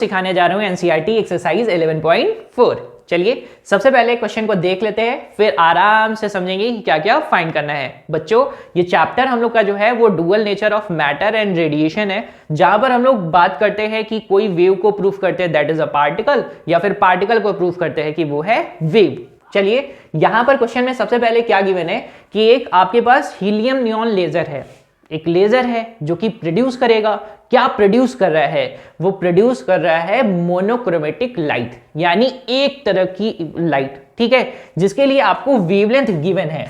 सिखाने जा रहा हूं एनसीईआरटी एक्सरसाइज 11.4। चलिए सबसे पहले क्वेश्चन को देख लेते हैं, फिर आराम से समझेंगे कि क्या क्या फाइंड करना है। बच्चों ये चैप्टर हम लोग का जो है वो dual nature of matter and radiation है, जहां पर हम लोग बात करते हैं कि कोई वेव को प्रूफ करते हैं दैट इज अ पार्टिकल, या फिर पार्टिकल को प्रूफ करते हैं कि वो है वेव। चलिए यहां पर क्वेश्चन में सबसे पहले क्या गिवन है कि एक आपके पास हीलियम नियॉन लेजर है, एक लेजर है जो कि प्रोड्यूस करेगा। क्या प्रोड्यूस कर रहा है? वो प्रोड्यूस कर रहा है मोनोक्रोमेटिक लाइट, यानी एक तरह की लाइट, ठीक है, जिसके लिए आपको वेवलेंथ गिवन है,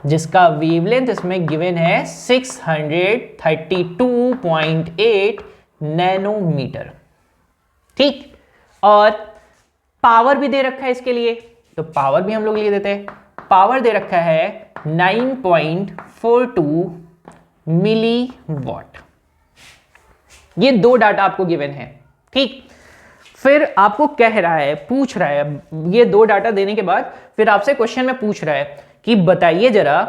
जिसका वेवलेंथ इसमें गिवन है 632.8 नैनोमीटर, ठीक। और पावर भी दे रखा है इसके लिए, तो पावर भी हम लोग लिख देते हैं। पावर दे रखा है 9.42 मिली वॉट। ये दो डाटा आपको गिवन है, ठीक। फिर आपको कह रहा है, पूछ रहा है, ये दो डाटा देने के बाद फिर आपसे क्वेश्चन में पूछ रहा है कि बताइए जरा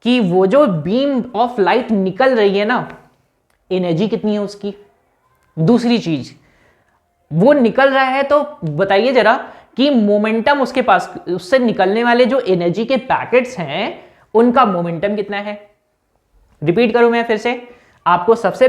कि वो जो बीम ऑफ लाइट निकल रही है ना, एनर्जी कितनी है उसकी। दूसरी चीज, वो निकल रहा है तो बताइए जरा कि मोमेंटम उसके पास, उससे निकलने वाले जो एनर्जी के पैकेट्स हैं उनका मोमेंटम कितना है। रिपीट करूं मैं फिर से, आपको सबसे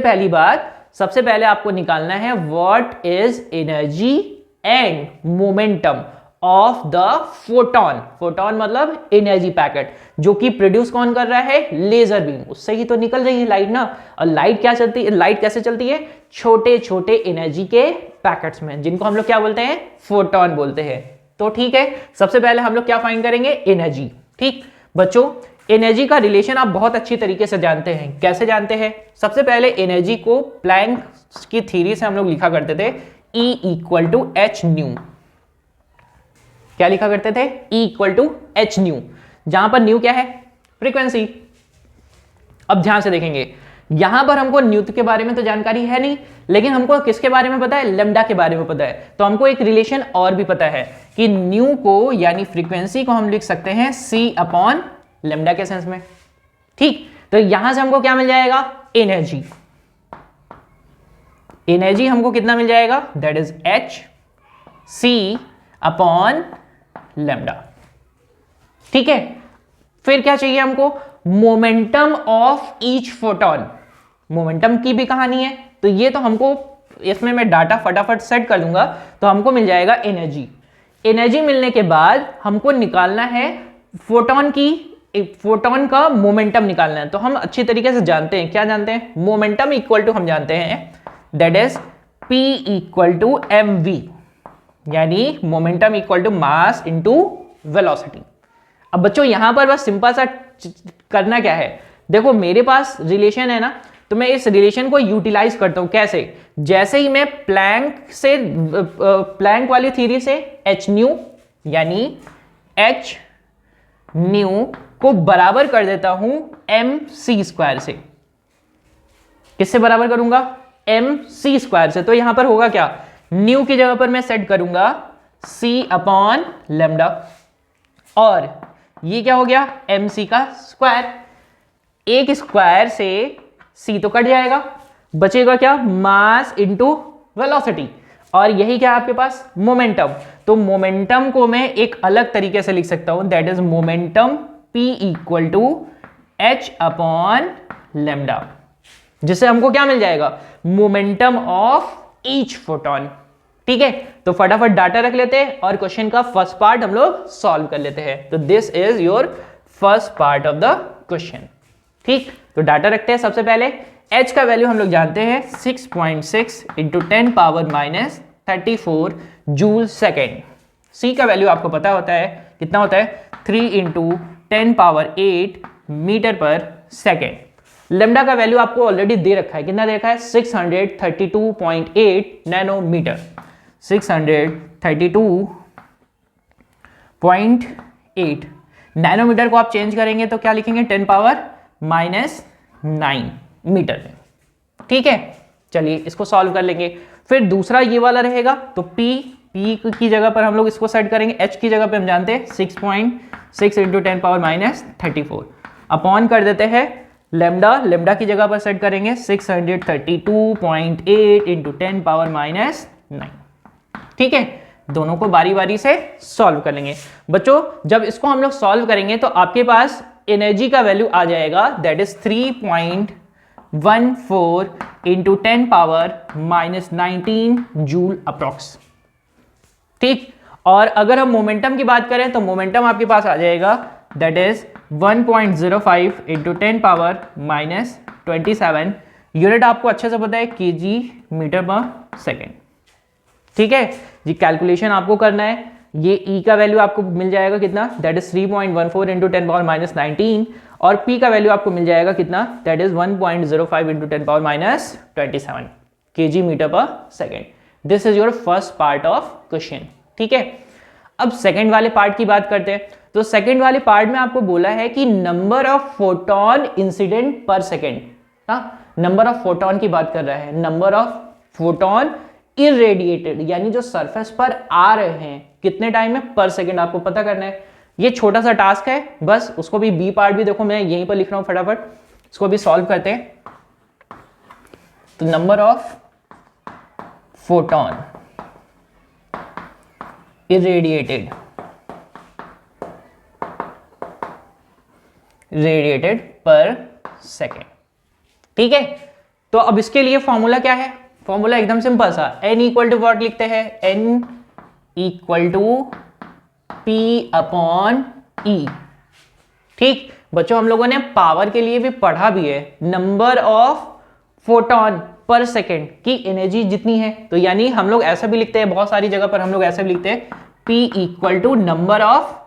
पहले आपको निकालना है what is energy and momentum of the photon. Photon मतलब एनर्जी पैकेट, जो कि प्रोड्यूस कौन कर रहा है? लेजर बीम, उससे ही तो निकल रही है लाइट ना। और लाइट क्या चलती है, लाइट कैसे चलती है? छोटे छोटे एनर्जी के पैकेट्स में, जिनको हम लोग क्या बोलते हैं? फोटोन बोलते हैं। तो ठीक है, सबसे पहले हम लोग क्या फाइंड करेंगे? एनर्जी, ठीक। बच्चों एनर्जी का रिलेशन आप बहुत अच्छी तरीके से जानते हैं। कैसे जानते हैं? सबसे पहले एनर्जी को प्लैंक की थ्योरी से हम लोग लिखा करते थे, E equal to H nu. क्या लिखा करते थे? E equal to H nu, जहां पर न्यू क्या है? फ्रीक्वेंसी। अब ध्यान से देखेंगे, यहां पर हमको न्यू के बारे में तो जानकारी है नहीं, लेकिन हमको किसके बारे में पता है? लैम्डा के बारे में पता है। तो हमको एक रिलेशन और भी पता है कि न्यू को यानी फ्रीक्वेंसी को हम लिख सकते हैं C अपॉन लैम्डा के सेंस में, ठीक। तो यहां से हमको क्या मिल जाएगा? एनर्जी। एनर्जी हमको कितना मिल जाएगा? That is H C upon lambda, ठीक है। फिर क्या चाहिए हमको? Momentum of each photon. Momentum की भी कहानी है, तो ये तो हमको, इसमें मैं डाटा फटाफट सेट कर दूंगा, तो हमको मिल जाएगा एनर्जी। एनर्जी मिलने के बाद हमको निकालना है फोटोन की, फोटोन का मोमेंटम निकालना है। तो हम अच्छी तरीके से जानते हैं, क्या जानते हैं? मोमेंटम इक्वल टू हम जानते हैं that is P equal to mv, यानी momentum equal to mass into velocity. अब बच्चों यहां पर बस सिंपल सा करना क्या है, देखो मेरे पास रिलेशन है ना, तो मैं इस रिलेशन को यूटिलाइज करता हूं। कैसे? जैसे ही मैं प्लैंक वाली थ्योरी से एच न्यू यानी एच न्यू को बराबर कर देता हूं एम सी स्क्वायर से। किससे बराबर करूंगा? एम सी स्क्वायर से। तो यहां पर होगा क्या? न्यू की जगह पर मैं सेट करूंगा सी अपॉन लैम्डा, और ये क्या हो गया? एम सी का स्क्वायर। एक स्क्वायर से सी तो कट जाएगा, बचेगा क्या? मास इंटू वेलोसिटी, और यही क्या आपके पास? मोमेंटम। तो मोमेंटम को मैं एक अलग तरीके से लिख सकता हूं, that is momentum P equal to H upon lambda, जिससे हमको क्या मिल जाएगा? मोमेंटम ऑफ ईच फोटोन, ठीक है। तो फटाफट डाटा रख लेते हैं और क्वेश्चन का फर्स्ट पार्ट हम लोग सॉल्व कर लेते हैं। तो this is your first part of the question, ठीक। तो डाटा रखते हैं। सबसे पहले H का वैल्यू हम लोग जानते हैं 6.6 into 10 power minus 34 joule second. C का वैल्यू आपको पता होता है, कितना होता है? 3 into 10 power 8 metre per second. Lambda का वैल्यू आपको ऑलरेडी दे रखा है, कितना दे रखा है? 632.8 नैनोमीटर। 632.8 नैनोमीटर को आप चेंज करेंगे तो क्या लिखेंगे? 10 पावर माइनस 9 मीटर में, ठीक है। चलिए इसको सॉल्व कर लेंगे। फिर दूसरा ये वाला रहेगा, तो P की जगह पर हम लोग इसको सेट करेंगे, H की जगह पे हम जानते हैं 6.6 इंटू 10 पावर माइनस 34 अपॉन कर देते हैं लेमडा की जगह पर सेट करेंगे 632.8 इंटू 10 पावर माइनस 9। ठीक है, दोनों को बारी बारी से सॉल्व कर लेंगे। बच्चों जब इसको हम लोग सॉल्व करेंगे तो आपके पास एनर्जी का वैल्यू आ जाएगा, that is 3.14 into 10 power minus 19 joule approx. ठीक, और अगर हम मोमेंटम की बात करें तो मोमेंटम आपके पास आ जाएगा, that is 1.05 into 10 power minus 27। Unit आपको अच्छे से पता है केजी मीटर पर सेकेंड। ठीक है जी, कैलकुलेशन आपको करना है। ये E का वैल्यू आपको मिल जाएगा कितना, that is 3.14 into 10 power minus 19, और P का वैल्यू आपको मिल जाएगा कितना, that is 1.05 into 10 power minus 27 KG metre per second. This is your first part of question. ठीक है, अब सेकंड वाले पार्ट की बात करते हैं। तो सेकंड वाले पार्ट में आपको बोला है कि नंबर ऑफ फोटोन इंसिडेंट पर सेकंड। नंबर ऑफ फोटोन की बात कर रहा है, नंबर ऑफ फोटोन इरेडिएटेड, यानी जो सरफेस पर आ रहे हैं कितने टाइम में पर सेकंड आपको पता करना है। ये छोटा सा टास्क है, बस उसको भी बी पार्ट भी देखो मैं यहीं पर लिख रहा हूं, फटाफट इसको भी सॉल्व करते हैं। तो नंबर ऑफ फोटोन irradiated पर सेकेंड। ठीक है, तो अब इसके लिए फॉर्मूला क्या है, फॉर्मूला एकदम सिंपल सा, n इक्वल टू वॉट लिखते हैं, n equal to p upon e। ठीक बच्चों, हम लोगों ने पावर के लिए भी पढ़ा भी है, number of photon per second की एनर्जी जितनी है, तो यानी हम लोग ऐसा भी लिखते हैं, बहुत सारी जगह पर हम लोग ऐसा भी लिखते हैं, P equal to number of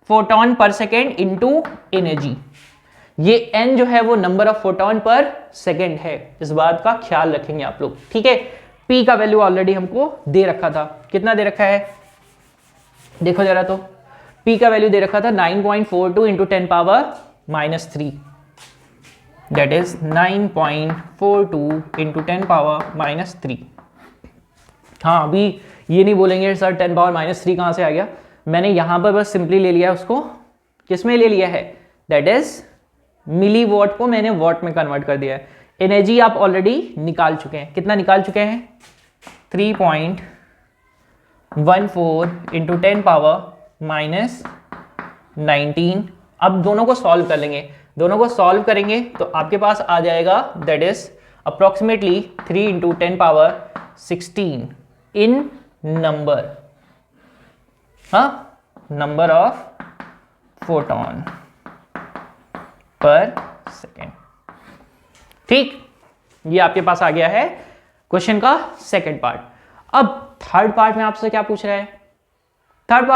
photon per second into energy. ये n जो है वो number of photon per second है, इस बात का ख्याल रखेंगे आप लोग। ठीक है, P का वैल्यू ऑलरेडी हमको दे रखा था, कितना दे रखा है देखो जरा, तो P का वैल्यू दे रखा था 9.42 into 10 power minus 3, that is 9.42 into 10 power minus 3। हाँ, अभी ये नहीं बोलेंगे सर 10 पावर माइनस 3 कहाँ से आ गया, मैंने यहाँ पर बस सिंपली ले लिया उसको, किस में ले लिया है, दैट इज मिली वॉट को मैंने वॉट में कन्वर्ट कर दिया है। एनर्जी आप ऑलरेडी निकाल चुके हैं, कितना निकाल चुके हैं, 3.14 इंटू 10 पावर माइनस 19। अब दोनों को सॉल्व कर लेंगे, दोनों को सॉल्व करेंगे तो आपके पास आ जाएगा, that is approximately 3 into 10 power 16 in number, number of photon per second. ठीक, ये आपके पास आ गया है क्वेश्चन का सेकंड पार्ट। अब थर्ड पार्ट में आपसे क्या पूछ रहा है, थर्ड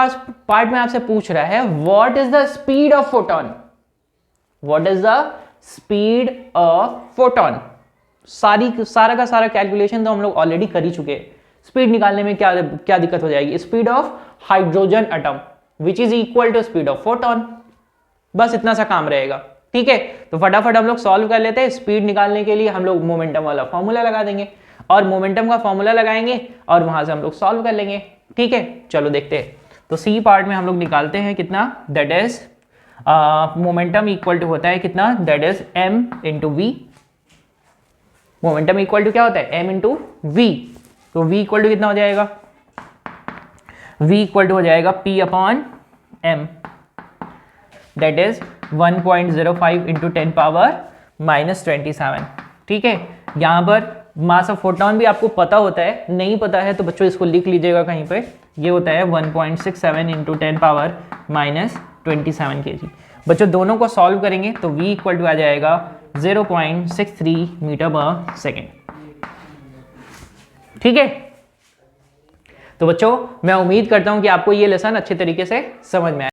पार्ट में आपसे पूछ रहा है what is the speed of photon, what is the speed of photon. सारा का सारा कैलकुलेशन तो हम लोग ऑलरेडी कर ही चुके हैं, स्पीड निकालने में क्या दिक्कत हो जाएगी, speed of hydrogen atom which is equal to speed of photon, बस इतना सा काम रहेगा। ठीक है, तो फटाफट हम लोग सॉल्व कर लेते हैं। स्पीड निकालने के लिए हम लोग मोमेंटम वाला फॉर्मूला लगा देंगे, और मोमेंटम का फॉर्मूला लगाएंगे और वहां से हम लोग सॉल्व कर लेंगे। ठीक है, चलो देखते हैं। तो सी पार्ट में हम लोग निकालते हैं कितना, that is momentum equal to होता है कितना, that is m into v. Momentum equal to क्या होता है, m इंटू वी। तो v इक्वल टू कितना हो जाएगा, v इक्वल टू हो जाएगा p upon m, that is 1.05 into 10 power minus 27। ठीक है, यहाँ पर मास ऑफ फोटोन भी आपको पता होता है, नहीं पता है तो बच्चों इसको लिख लीजिएगा कहीं पे, ये होता है 1.67 इंटू 10 पावर माइनस 27 kg। बच्चों दोनों को सॉल्व करेंगे तो v इक्वल टू आ जाएगा 0.63 मीटर पर सेकेंड। ठीक है, तो बच्चों मैं उम्मीद करता हूं कि आपको ये लेसन अच्छे तरीके से समझ में आया।